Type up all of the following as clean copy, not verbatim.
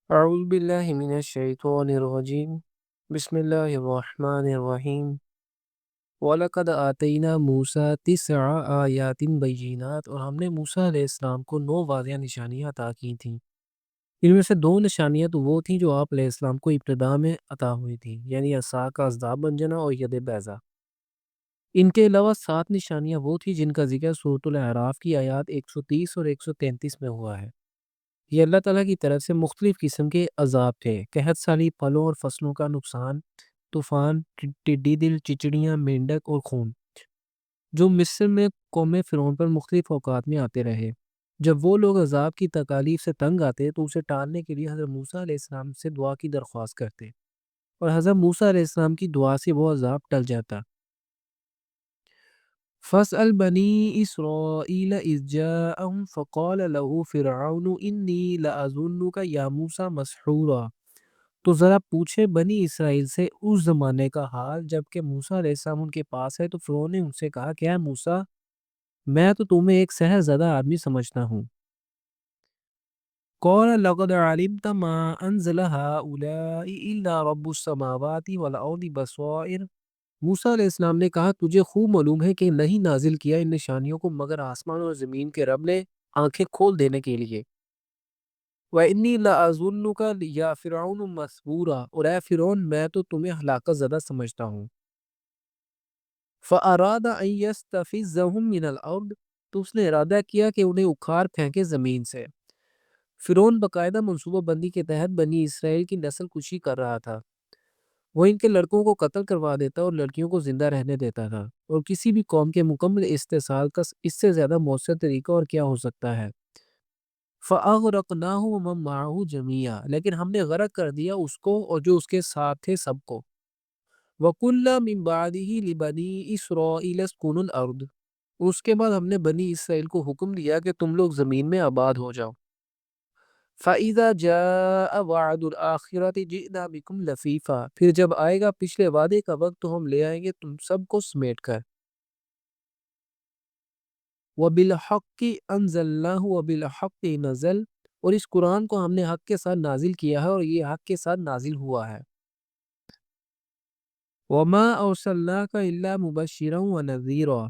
أعوذ بالله من الشيطان الرجيم بسم الله الرحمن الرحیم وَلَقَدْ آتَيْنَا مُوسَىٰ تِسْعَ آيَاتٍ بَيِّنَاتٍ اور ہم نے موسیٰ علیہ السلام کو 9 واضح نشانیاں عطا کی تھیں۔ ان میں سے 2 نشانیاں تو وہ تھیں جو آپ علیہ السلام کو ابتدا میں عطا ہوئی تھیں، یعنی عصا کا ازداد بن جانا اور ید بیضا۔ ان کے علاوہ 7 نشانیاں وہ تھیں جن کا ذکر سورۃ الاعراف کی آیات 130 اور 133 میں ہوا ہے۔ یہ اللہ تعالیٰ کی طرف سے مختلف قسم کے عذاب تھے: قحط سالی، پھلوں اور فصلوں کا نقصان، طوفان، ٹڈی دل، چچڑیاں، مینڈک اور خون، جو مصر میں قوم فرعون پر مختلف اوقات میں آتے رہے۔ جب وہ لوگ عذاب کی تکالیف سے تنگ آتے تو اسے ٹالنے کے لیے حضرت موسیٰ علیہ السلام سے دعا کی درخواست کرتے، اور حضرت موسیٰ علیہ السلام کی دعا سے وہ عذاب ٹل جاتا۔ فَاسْأَلْ بَنِي إِسْرَائِيلَ إِذْ جَاءَهُمْ فَقَالَ لَهُ فِرْعَوْنُ إِنِّي لَأَظُنُّكَ يَا مُوسَىٰ مَسْحُورًا۔ تو ذرا پوچھے بنی اسرائیل سے اس زمانے کا حال جب کہ موسیٰ علیہ السلام ان کے پاس ہے تو فرعون نے ان سے کہا کہ اے موسیٰ، میں تو تمہیں ایک سحر زدہ آدمی سمجھتا ہوں۔ قَالَ لَقَدْ عَلِمْتَ مَا أَنزَلَ هَٰؤُلَاءِ إِلَّا رَبُّ السَّمَاوَاتِ وَالْأَرْضِ بَصَائِرَ۔ موسیٰ علیہ السلام نے کہا تجھے خوب معلوم ہے کہ نہیں نازل کیا ان نشانیوں کو مگر آسمان اور زمین کے رب نے آنکھیں کھول دینے کے لیے۔ وَإِنِّي لَأَظُنُّكَ يَا فِرْعَوْنُ مَثْبُورًا، اور اے فرعون میں تو تمہیں ہلاکت زدہ سمجھتا ہوں۔ فَأَرَادَ أَن يَسْتَفِزَّهُم مِّنَ الْأَرْضِ، تو اس نے ارادہ کیا کہ انہیں اکھاڑ پھینکے زمین سے۔ فرعون باقاعدہ منصوبہ بندی کے تحت بنی اسرائیل کی نسل کشی کر رہا تھا۔ وہ ان کے لڑکوں کو قتل کروا دیتا اور لڑکیوں کو زندہ رہنے دیتا تھا، اور کسی بھی قوم کے مکمل استحصال کا اس سے زیادہ مؤثر طریقہ اور کیا ہو سکتا ہے۔ فَأَغْرَقْنَاهُ وَمَن مَّعَهُ جَمِيعًا، لیکن ہم نے غرق کر دیا اس کو اور جو اس کے ساتھ تھے سب کو۔ وَقُلْنَا مِن بَعْدِهِ لِبَنِي إِسْرَائِيلَ اسْكُنُوا الْأَرْضَ، اس کے بعد ہم نے بنی اسرائیل کو حکم دیا کہ تم لوگ زمین میں آباد ہو جاؤ۔ فَإِذَا جَاءَ وَعْدُ الْآخِرَةِ جِئْنَا بِكُمْ لَفِيفًا، پھر جب آئے گا پچھلے وعدے کا وقت تو ہم لے آئیں گے تم سب کو سمیٹ کر۔ وَبِالْحَقِّ أَنزَلْنَاهُ وَبِالْحَقِّ نَزَلَ، اور اس قرآن کو ہم نے حق کے ساتھ نازل کیا ہے اور یہ حق کے ساتھ نازل ہوا ہے۔ وَمَا أَرْسَلْنَاكَ إِلَّا مُبَشِّرًا وَنَذِيرًا،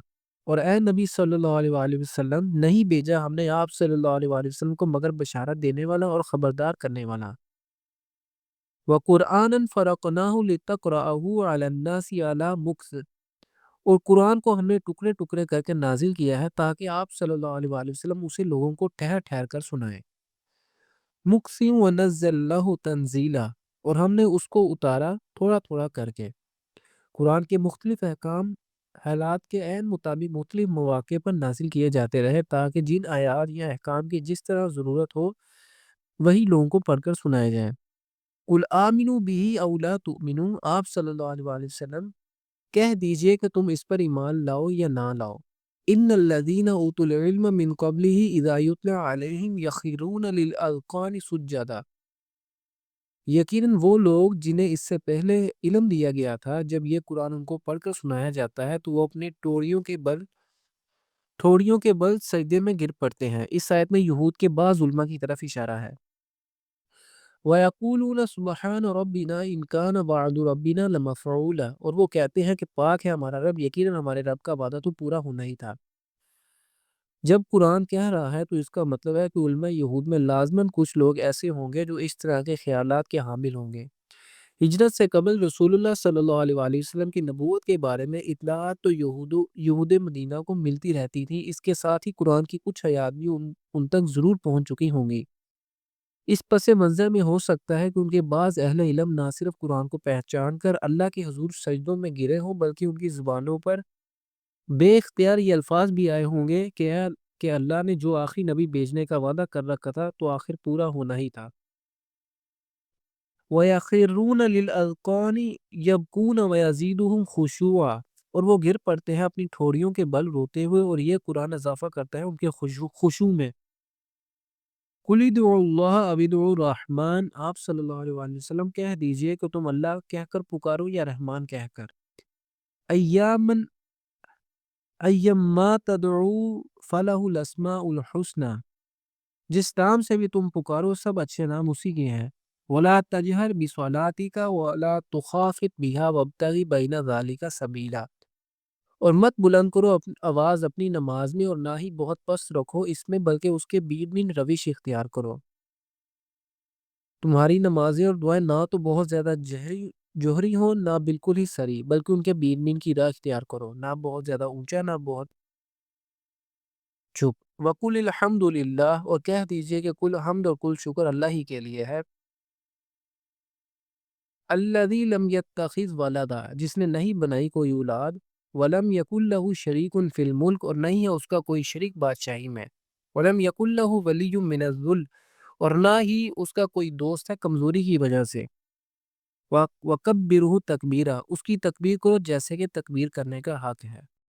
اور اے نبی صلی اللہ علیہ وآلہ وسلم نہیں بھیجا ہم نے آپ صلی اللہ علیہ وآلہ وسلم کو مگر بشارت دینے والا اور خبردار کرنے والا۔ وَقُرْآنًا فَرَقْنَاهُ لِتَقْرَأَهُ عَلَى النَّاسِ عَلَى مُكْثٍ، اور قرآن کو ہم نے ٹکڑے ٹکڑے کر کے نازل کیا ہے تاکہ آپ صلی اللہ علیہ وآلہ وسلم اسے لوگوں کو ٹھہر ٹھہر کر سنائیں۔ مُقْسِمْ وَنَزَّلْنَاهُ تَنزِيلًا، اور ہم نے اس کو اتارا تھوڑا تھوڑا کر کے۔ قرآن کے مختلف احکام حالات کے عین مطابق مختلف مواقع پر نازل کیے جاتے رہے تاکہ جن آیات یا احکام کی جس طرح ضرورت ہو وہی لوگوں کو پڑھ کر سنائے جائیں۔ قُلْ آمِنُوا بِهِ أَوْ لَا تُؤْمِنُوا، آپ صلی اللہ علیہ وآلہ وسلم کہہ دیجئے کہ تم اس پر ایمان لاؤ یا نہ لاؤ۔ إِنَّ الَّذِينَ أُوتُوا الْعِلْمَ مِن قَبْلِهِ إِذَا يُتْلَىٰ عَلَيْهِمْ يَخِرُّونَ لِلْأَذْقَانِ سُجَّدًا، یقیناً وہ لوگ جنہیں اس سے پہلے علم دیا گیا تھا جب یہ قرآن ان کو پڑھ کر سنایا جاتا ہے تو وہ اپنے ٹھوڑیوں کے بل سجدے میں گر پڑتے ہیں۔ اس آیت میں یہود کے بعض علماء کی طرف اشارہ ہے۔ وَيَقُولُونَ سُبْحَانَ رَبِّنَا إِن كَانَ وَعْدُ رَبِّنَا لَمَفْعُولًا، اور وہ کہتے ہیں کہ پاک ہے ہمارا رب، یقیناً ہمارے رب کا وعدہ تو پورا ہونا ہی تھا۔ جب قرآن کہہ رہا ہے تو اس کا مطلب ہے کہ علماء یہود میں لازماً کچھ لوگ ایسے ہوں گے جو اس طرح کے خیالات کے حامل ہوں گے۔ ہجرت سے قبل رسول اللہ صلی اللہ علیہ وآلہ وسلم کی نبوت کے بارے میں اطلاعات تو یہود مدینہ کو ملتی رہتی تھی، اس کے ساتھ ہی قرآن کی کچھ آیات بھی ان تک ضرور پہنچ چکی ہوں گی۔ اس پس منظر میں ہو سکتا ہے کہ ان کے بعض اہل علم نہ صرف قرآن کو پہچان کر اللہ کے حضور سجدوں میں گرے ہوں بلکہ ان کی زبانوں پر بے اختیار یہ الفاظ بھی آئے ہوں گے کہ اللہ نے جو آخری نبی بھیجنے کا وعدہ کر رکھا تھا تو آخر پورا ہونا ہی تھا۔ وَيَخِرُّونَ لِلْأَذْقَانِ يَبْكُونَ وَيَزِيدُهُمْ خُشُوعًا، اور وہ گر پڑتے ہیں اپنی ٹھوڑیوں کے بل روتے ہوئے، اور یہ قرآن اضافہ کرتا ہے ان کے خشوع میں۔ قُلِ ادْعُوا اللَّهَ أَوِ ادْعُوا الرَّحْمَٰنَ، آپ صلی اللہ علیہ وآلہ وسلم کہہ دیجئے کہ تم اللہ کہہ کر پکارو یا رحمان کہہ کر۔ ایما تدعوا فَلَهُ الْأَسْمَاءُ الْحُسْنَىٰ، جس نام سے بھی تم پکارو سب اچھے نام اسی کے ہیں۔ وَلَا تَجْهَرْ بِصَلَاتِكَ وَلَا تُخَافِتْ بِهَا وَابْتَغِ بَيْنَ ذَلِكَ سَبِيلًا۔ اور مت بلند کرو آواز اپنی نماز میں، اور نہ ہی بہت پست رکھو اس میں، بلکہ اس کے بیچ روش اختیار کرو۔ تمہاری نمازیں اور دعائیں نہ تو بہت زیادہ جوہری ہوں، نہ بالکل ہی سری، بلکہ ان کے بیچ کی راہ اختیار کرو، نہ بہت زیادہ اونچا نہ بہت چپ۔ وَقُلِ الْحَمْدُ لِلَّهِ، اور کہہ دیجئے کہ کل حمد اور کل شکر اللہ ہی کے لیے ہے۔ الَّذِي لَمْ يَتَّخِذْ وَلَدًا، جس نے نہیں بنائی کوئی اولاد، وَلَمْ يَكُنْ لَهُ شَرِيكٌ فِي الْمُلْكِ، اور نہیں ہے اس کا کوئی شریک بادشاہی میں، وَلَمْ يَكُنْ لَهُ وَلِيٌّ مِّنَ الذُّلِّ، اور نہ ہی اس کا کوئی دوست ہے کمزوری کی وجہ سے۔ وَكَبِّرْهُ تَكْبِيرًا، اس کی تکبیر کرو جیسے کہ تکبیر کرنے کا حق ہے۔